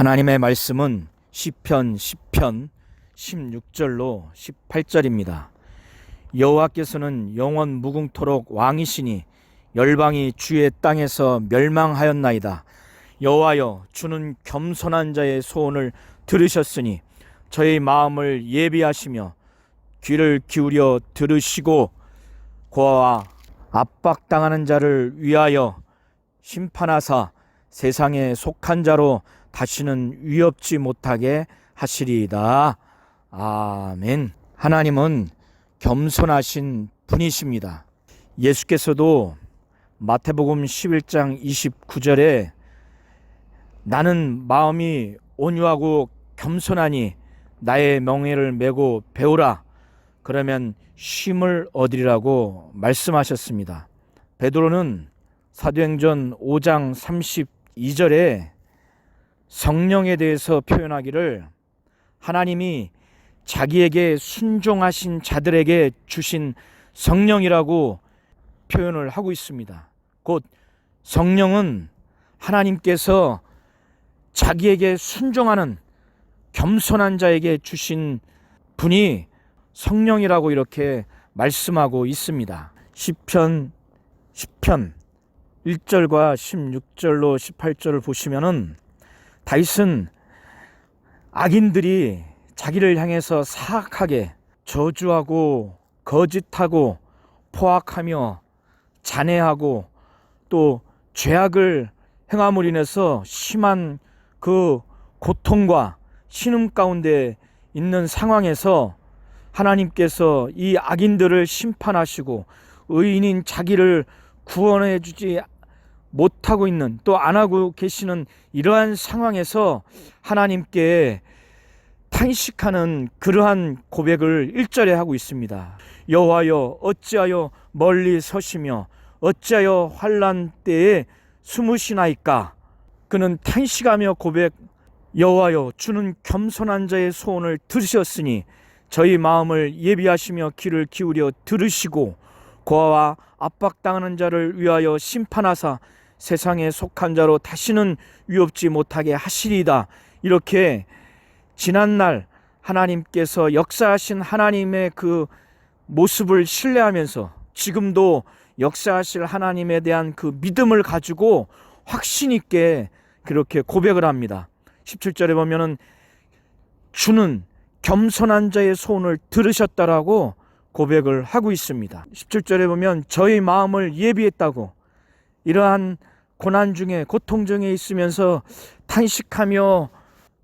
하나님의 말씀은 시편 10편 16절로 18절입니다. 여호와께서는 영원 무궁토록 왕이시니 열방이 주의 땅에서 멸망하였나이다. 여호와여, 주는 겸손한 자의 소원을 들으셨으니 저의 마음을 예비하시며 귀를 기울여 들으시고 고아와 압박당하는 자를 위하여 심판하사 세상에 속한 자로 다시는 위협지 못하게 하시리이다. 아멘. 하나님은 겸손하신 분이십니다. 예수께서도 마태복음 11장 29절에 나는 마음이 온유하고 겸손하니 나의 명예를 메고 배우라, 그러면 쉼을 얻으리라고 말씀하셨습니다. 베드로는 사도행전 5장 32절에 성령에 대해서 표현하기를 하나님이 자기에게 순종하신 자들에게 주신 성령이라고 표현을 하고 있습니다. 곧 성령은 하나님께서 자기에게 순종하는 겸손한 자에게 주신 분이 성령이라고 이렇게 말씀하고 있습니다. 시편 10편 1절과 16절로 18절을 보시면은 다윗은 악인들이 자기를 향해서 사악하게 저주하고 거짓하고 포악하며 잔해하고 또 죄악을 행함으로 인해서 심한 그 고통과 신음 가운데 있는 상황에서 하나님께서 이 악인들을 심판하시고 의인인 자기를 구원해 주지 못하고 있는, 또 안 하고 계시는 이러한 상황에서 하나님께 탄식하는 그러한 고백을 1절에 하고 있습니다. 여호와여, 어찌하여 멀리 서시며 어찌하여 환난 때에 숨으시나이까. 그는 탄식하며 고백, 여호와여, 주는 겸손한 자의 소원을 들으셨으니 저희 마음을 예비하시며 귀를 기울여 들으시고 고아와 압박당하는 자를 위하여 심판하사 세상에 속한 자로 다시는 위협지 못하게 하시리이다. 이렇게 지난날 하나님께서 역사하신 하나님의 그 모습을 신뢰하면서 지금도 역사하실 하나님에 대한 그 믿음을 가지고 확신 있게 그렇게 고백을 합니다. 17절에 보면은 주는 겸손한 자의 소원을 들으셨다라고 고백을 하고 있습니다. 17절에 보면 저희 마음을 예비했다고, 이러한 고난 중에 고통 중에 있으면서 탄식하며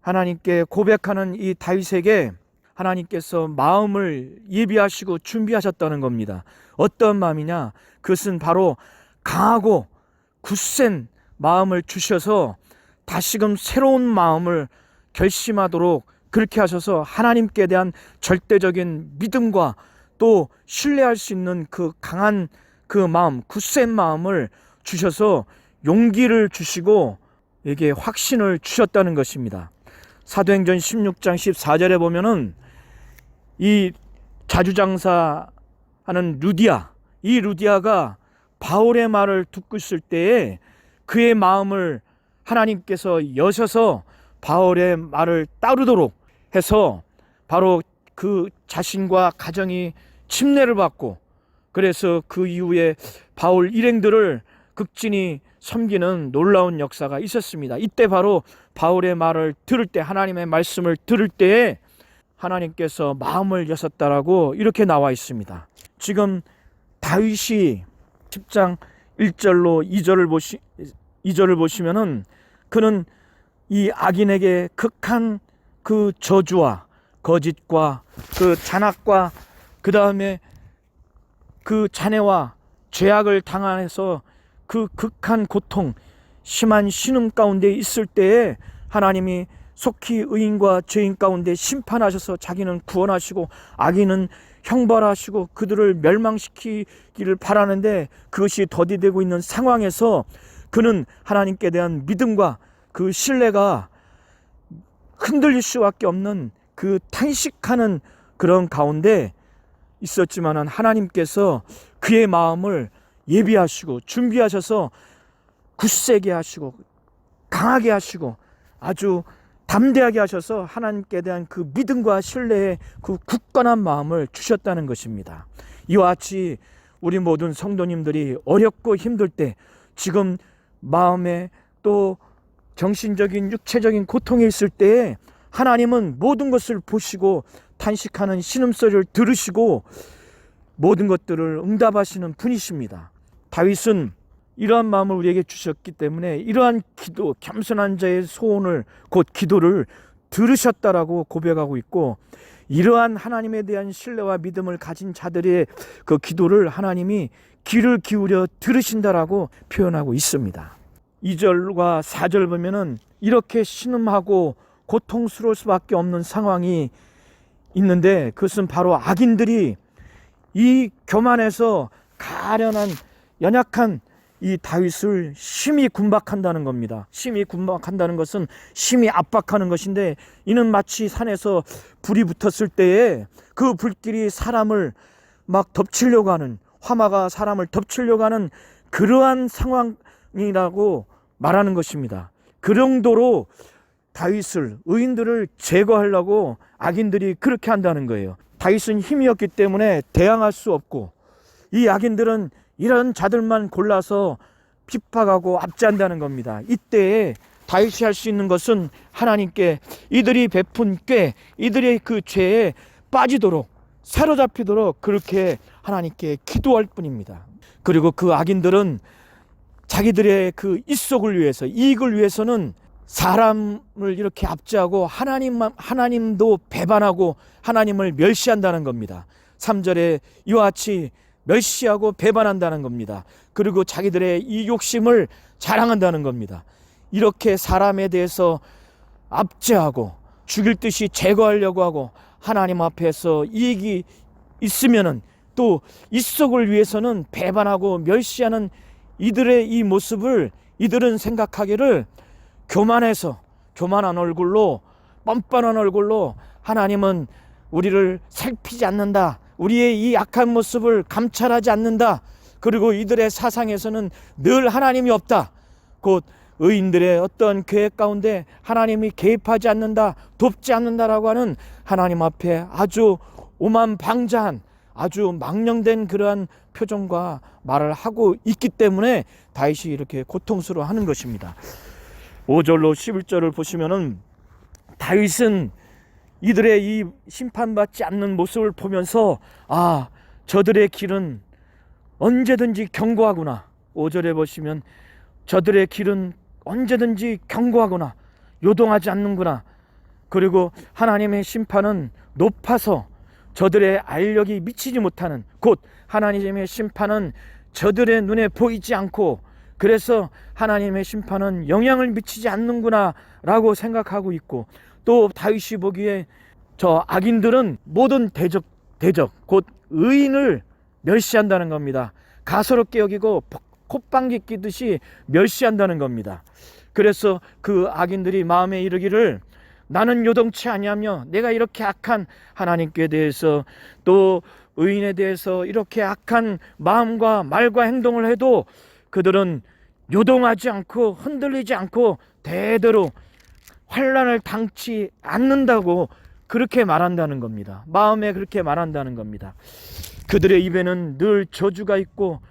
하나님께 고백하는 이 다윗에게 하나님께서 마음을 예비하시고 준비하셨다는 겁니다. 어떤 마음이냐? 그것은 바로 강하고 굳센 마음을 주셔서 다시금 새로운 마음을 결심하도록 그렇게 하셔서 하나님께 대한 절대적인 믿음과 또 신뢰할 수 있는 그 강한 그 마음, 굳센 마음을 주셔서 용기를 주시고 에게 확신을 주셨다는 것입니다. 사도행전 16장 14절에 보면은 이 자주장사하는 루디아, 이 루디아가 바울의 말을 듣고 있을 때에 그의 마음을 하나님께서 여셔서 바울의 말을 따르도록 해서 바로 그 자신과 가정이 침례를 받고, 그래서 그 이후에 바울 일행들을 극진히 섬기는 놀라운 역사가 있었습니다. 이때 바로 바울의 말을 들을 때, 하나님의 말씀을 들을 때에 하나님께서 마음을 여셨다라고 이렇게 나와 있습니다. 지금 다윗이 10장 1절로 2절을 보시면은 그는 이 악인에게 극한 그 저주와 거짓과 그 잔악과 그 다음에 그 잔해와 죄악을 당해서 그 극한 고통, 심한 신음 가운데 있을 때에 하나님이 속히 의인과 죄인 가운데 심판하셔서 자기는 구원하시고 악인은 형벌하시고 그들을 멸망시키기를 바라는데 그것이 더디되고 있는 상황에서 그는 하나님께 대한 믿음과 그 신뢰가 흔들릴 수밖에 없는 그 탄식하는 그런 가운데 있었지만은 하나님께서 그의 마음을 예비하시고 준비하셔서 굳세게 하시고 강하게 하시고 아주 담대하게 하셔서 하나님께 대한 그 믿음과 신뢰의 그 굳건한 마음을 주셨다는 것입니다. 이와 같이 우리 모든 성도님들이 어렵고 힘들 때, 지금 마음에 또 정신적인 육체적인 고통에 있을 때에 하나님은 모든 것을 보시고 탄식하는 신음소리를 들으시고 모든 것들을 응답하시는 분이십니다. 다윗은 이러한 마음을 우리에게 주셨기 때문에 이러한 기도, 겸손한 자의 소원을, 곧 기도를 들으셨다라고 고백하고 있고, 이러한 하나님에 대한 신뢰와 믿음을 가진 자들의 그 기도를 하나님이 귀를 기울여 들으신다라고 표현하고 있습니다. 2절과 4절 보면은 이렇게 신음하고 고통스러울 수밖에 없는 상황이 있는데, 그것은 바로 악인들이 이 교만해서 가련한 연약한 이 다윗을 심히 군박한다는 겁니다. 심히 군박한다는 것은 심히 압박하는 것인데, 이는 마치 산에서 불이 붙었을 때에 그 불길이 사람을 막 덮치려고 하는, 화마가 사람을 덮치려고 하는 그러한 상황이라고 말하는 것입니다. 그 정도로 다윗을, 의인들을 제거하려고 악인들이 그렇게 한다는 거예요. 다윗은 힘이 없기 때문에 대항할 수 없고, 이 악인들은 이런 자들만 골라서 핍박하고 압제한다는 겁니다. 이때에 다윗이 할 수 있는 것은 하나님께 이들이 베푼 꾀, 이들의 그 죄에 빠지도록, 사로잡히도록 그렇게 하나님께 기도할 뿐입니다. 그리고 그 악인들은 자기들의 그 입속을 위해서, 이익을 위해서는 사람을 이렇게 압제하고 하나님도 배반하고 하나님을 멸시한다는 겁니다. 3절에 이와 같이 멸시하고 배반한다는 겁니다. 그리고 자기들의 이 욕심을 자랑한다는 겁니다. 이렇게 사람에 대해서 압제하고 죽일 듯이 제거하려고 하고 하나님 앞에서 이익이 있으면은 또 입속을 위해서는 배반하고 멸시하는 이들의 이 모습을 이들은 생각하기를 교만해서, 교만한 얼굴로, 뻔뻔한 얼굴로 하나님은 우리를 살피지 않는다, 우리의 이 악한 모습을 감찰하지 않는다, 그리고 이들의 사상에서는 늘 하나님이 없다, 곧 의인들의 어떤 계획 가운데 하나님이 개입하지 않는다, 돕지 않는다라고 하는 하나님 앞에 아주 오만방자한, 아주 망령된 그러한 표정과 말을 하고 있기 때문에 다윗이 이렇게 고통스러워하는 것입니다. 5절로 11절을 보시면은 다윗은 이들의 이 심판받지 않는 모습을 보면서 저들의 길은 언제든지 견고하구나. 5절에 보시면 저들의 길은 언제든지 견고하구나, 요동하지 않는구나. 그리고 하나님의 심판은 높아서 저들의 알력이 미치지 못하는, 곧 하나님의 심판은 저들의 눈에 보이지 않고, 그래서 하나님의 심판은 영향을 미치지 않는구나 라고 생각하고 있고, 또 다윗이 보기에 저 악인들은 모든 대적 곧 의인을 멸시한다는 겁니다. 가소롭게 여기고 콧방귀 끼듯이 멸시한다는 겁니다. 그래서 그 악인들이 마음에 이르기를 나는 요동치 아니하며 내가 이렇게 악한 하나님께 대해서 또 의인에 대해서 이렇게 악한 마음과 말과 행동을 해도 그들은 요동하지 않고 흔들리지 않고 대대로 환난을 당치 않는다고 그렇게 말한다는 겁니다. 마음에 그렇게 말한다는 겁니다. 그들의 입에는 늘 저주가 있고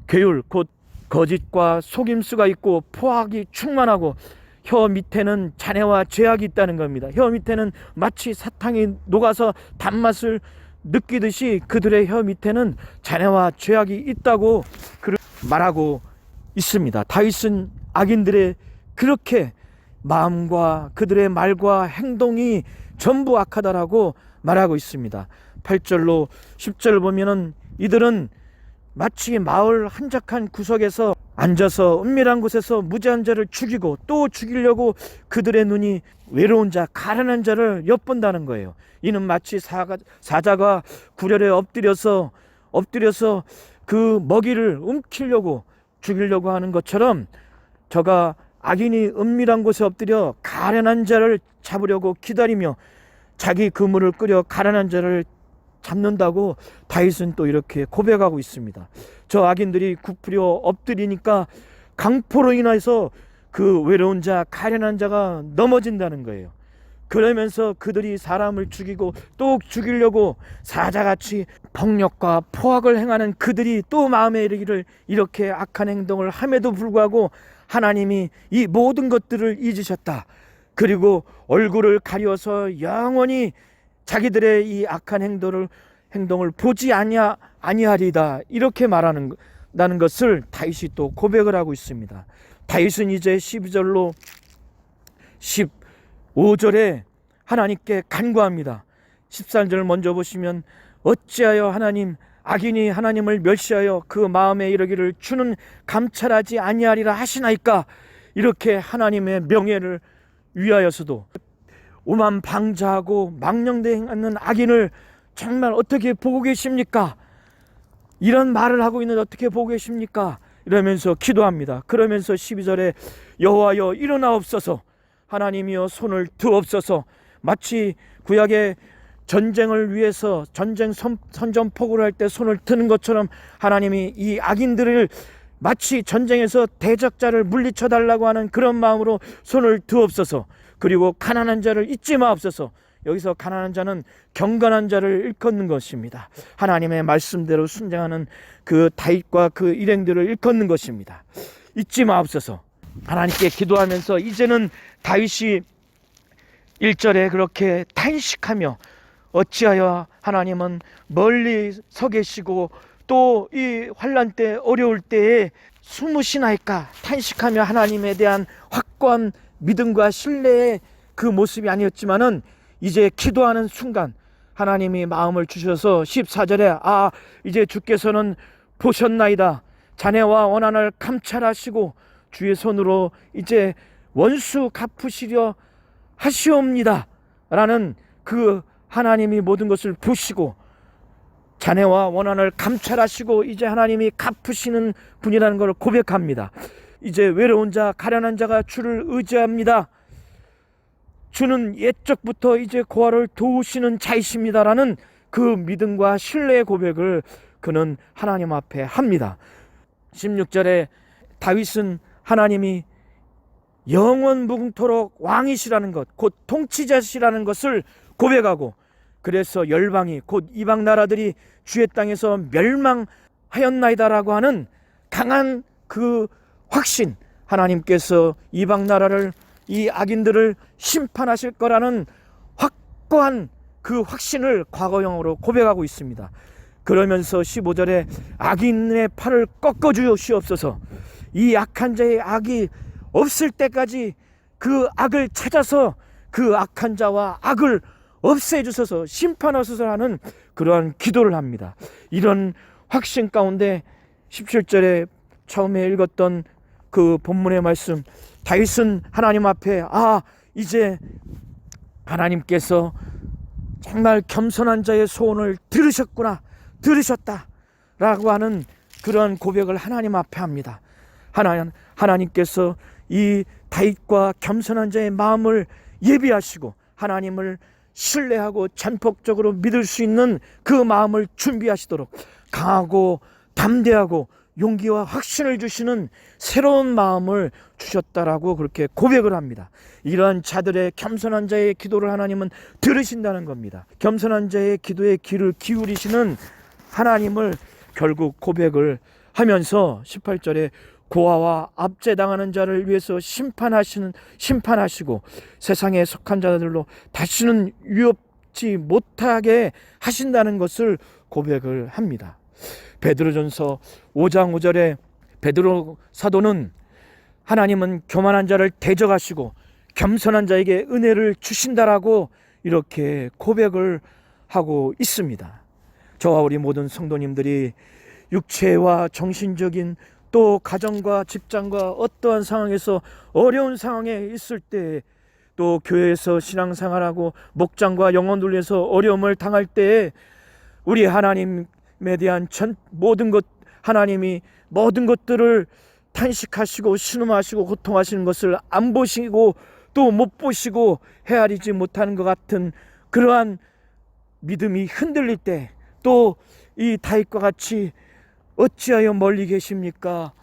괴율 곧 거짓과 속임수가 있고 포악이 충만하고 혀 밑에는 잔해와 죄악이 있다는 겁니다. 혀 밑에는 마치 사탕이 녹아서 단맛을 느끼듯이 그들의 혀 밑에는 잔해와 죄악이 있다고 말하고 있습니다. 다윗은 악인들의 그렇게 마음과 그들의 말과 행동이 전부 악하다라고 말하고 있습니다. 8절로 10절 보면은 이들은 마치 마을 한적한 구석에서 앉아서 은밀한 곳에서 무죄한 자를 죽이고 또 죽이려고 그들의 눈이 외로운 자, 가련한 자를 엿본다는 거예요. 이는 마치 사자가 구렬에 엎드려서 그 먹이를 움키려고 죽이려고 하는 것처럼 저가 악인이 은밀한 곳에 엎드려 가련한 자를 잡으려고 기다리며 자기 그물을 끄려 가련한 자를 잡는다고 다윗은 또 이렇게 고백하고 있습니다. 저 악인들이 굽으려 엎드리니까 강포로 인해서 그 외로운 자, 가련한 자가 넘어진다는 거예요. 그러면서 그들이 사람을 죽이고 또 죽이려고 사자같이 폭력과 포악을 행하는 그들이 또 마음에 이르기를 이렇게 악한 행동을 함에도 불구하고 하나님이 이 모든 것들을 잊으셨다. 그리고 얼굴을 가려서 영원히 자기들의 이 악한 행동을 보지 아니하리다. 이렇게 말하는 것을 다윗이 또 고백을 하고 있습니다. 다윗은 이제 12절로 15절에 하나님께 간구합니다. 13절 먼저 보시면 어찌하여 하나님 악인이 하나님을 멸시하여 그 마음에 이르기를 주는 감찰하지 아니하리라 하시나이까. 이렇게 하나님의 명예를 위하여서도 오만 방자하고 망령되는 악인을 정말 어떻게 보고 계십니까? 이런 말을 하고 있는데 어떻게 보고 계십니까? 이러면서 기도합니다. 그러면서 12절에 여호와여 일어나옵소서, 하나님이여 손을 드옵소서. 마치 구약의 전쟁을 위해서 전쟁 선전포고를 할 때 손을 드는 것처럼 하나님이 이 악인들을 마치 전쟁에서 대적자를 물리쳐 달라고 하는 그런 마음으로 손을 드옵소서. 그리고 가난한 자를 잊지 마옵소서. 여기서 가난한 자는 경건한 자를 일컫는 것입니다. 하나님의 말씀대로 순종하는 그 다윗과 그 일행들을 일컫는 것입니다. 잊지 마옵소서. 하나님께 기도하면서 이제는 다윗이 1절에 그렇게 탄식하며 어찌하여 하나님은 멀리 서 계시고 또 이 환난 때 어려울 때에 숨으시나이까 탄식하며 하나님에 대한 확고한 믿음과 신뢰의 그 모습이 아니었지만은 이제 기도하는 순간 하나님이 마음을 주셔서 14절에 이제 주께서는 보셨나이다. 자네와 원한을 감찰하시고 주의 손으로 이제 원수 갚으시려 하시옵니다 라는 그 하나님이 모든 것을 보시고 자네와 원한을 감찰하시고 이제 하나님이 갚으시는 분이라는 것을 고백합니다. 이제 외로운 자 가련한 자가 주를 의지합니다. 주는 옛적부터 이제 고아를 도우시는 자이십니다라는 그 믿음과 신뢰의 고백을 그는 하나님 앞에 합니다. 16절에 다윗은 하나님이 영원 무궁토록 왕이시라는 것, 곧 통치자시라는 것을 고백하고, 그래서 열방이 곧 이방 나라들이 주의 땅에서 멸망하였나이다라고 하는 강한 그 확신, 하나님께서 이방 나라를 이 악인들을 심판하실 거라는 확고한 그 확신을 과거형으로 고백하고 있습니다. 그러면서 15절에 악인의 팔을 꺾어 주시옵소서. 이 악한 자의 악이 없을 때까지 그 악을 찾아서 그 악한 자와 악을 없애주셔서 심판하소서 하는 그러한 기도를 합니다. 이런 확신 가운데 17절에 처음에 읽었던 그 본문의 말씀, 다윗은 하나님 앞에 이제 하나님께서 정말 겸손한 자의 소원을 들으셨다라고 하는 그런 고백을 하나님 앞에 합니다. 하나님께서 이 다윗과 겸손한 자의 마음을 예비하시고 하나님을 신뢰하고 전폭적으로 믿을 수 있는 그 마음을 준비하시도록 강하고 담대하고 용기와 확신을 주시는 새로운 마음을 주셨다라고 그렇게 고백을 합니다. 이러한 자들의 겸손한 자의 기도를 하나님은 들으신다는 겁니다. 겸손한 자의 기도에 귀를 기울이시는 하나님을 결국 고백을 하면서 18절에 고아와 압제당하는 자를 위해서 심판하시고 세상에 속한 자들로 다시는 위협지 못하게 하신다는 것을 고백을 합니다. 베드로전서 5장 5절에 베드로 사도는 하나님은 교만한 자를 대적하시고 겸손한 자에게 은혜를 주신다라고 이렇게 고백을 하고 있습니다. 저와 우리 모든 성도님들이 육체와 정신적인 또 가정과 직장과 어떠한 상황에서 어려운 상황에 있을 때, 또 교회에서 신앙생활하고 목장과 영혼들에서 어려움을 당할 때에 우리 하나님에 대한 하나님이 모든 것들을 탄식하시고 신음하시고 고통하시는 것을 안 보시고 또 못 보시고 헤아리지 못하는 것 같은 그러한 믿음이 흔들릴 때, 또 이 다윗과 같이 어찌하여 멀리 계십니까?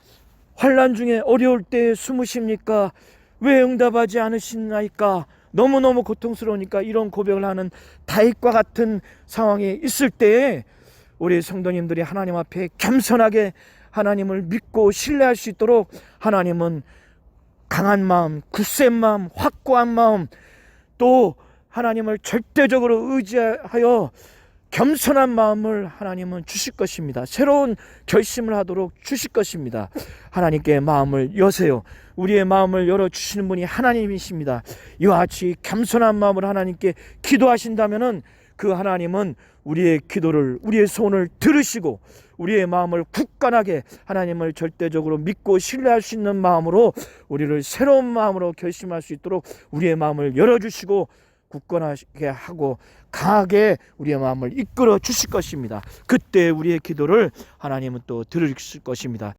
환난 중에 어려울 때 숨으십니까? 왜 응답하지 않으시나이까? 너무너무 고통스러우니까 이런 고백을 하는 다윗과 같은 상황에 있을 때에 우리 성도님들이 하나님 앞에 겸손하게 하나님을 믿고 신뢰할 수 있도록 하나님은 강한 마음, 굳센 마음, 확고한 마음, 또 하나님을 절대적으로 의지하여 겸손한 마음을 하나님은 주실 것입니다. 새로운 결심을 하도록 주실 것입니다. 하나님께 마음을 여세요. 우리의 마음을 열어주시는 분이 하나님이십니다. 이와 같이 겸손한 마음으로 하나님께 기도하신다면 그 하나님은 우리의 기도를, 우리의 소원을 들으시고 우리의 마음을 굳건하게 하나님을 절대적으로 믿고 신뢰할 수 있는 마음으로 우리를 새로운 마음으로 결심할 수 있도록 우리의 마음을 열어주시고 굳건하게 하고 강하게 우리의 마음을 이끌어 주실 것입니다. 그때 우리의 기도를 하나님은 또 들으실 것입니다.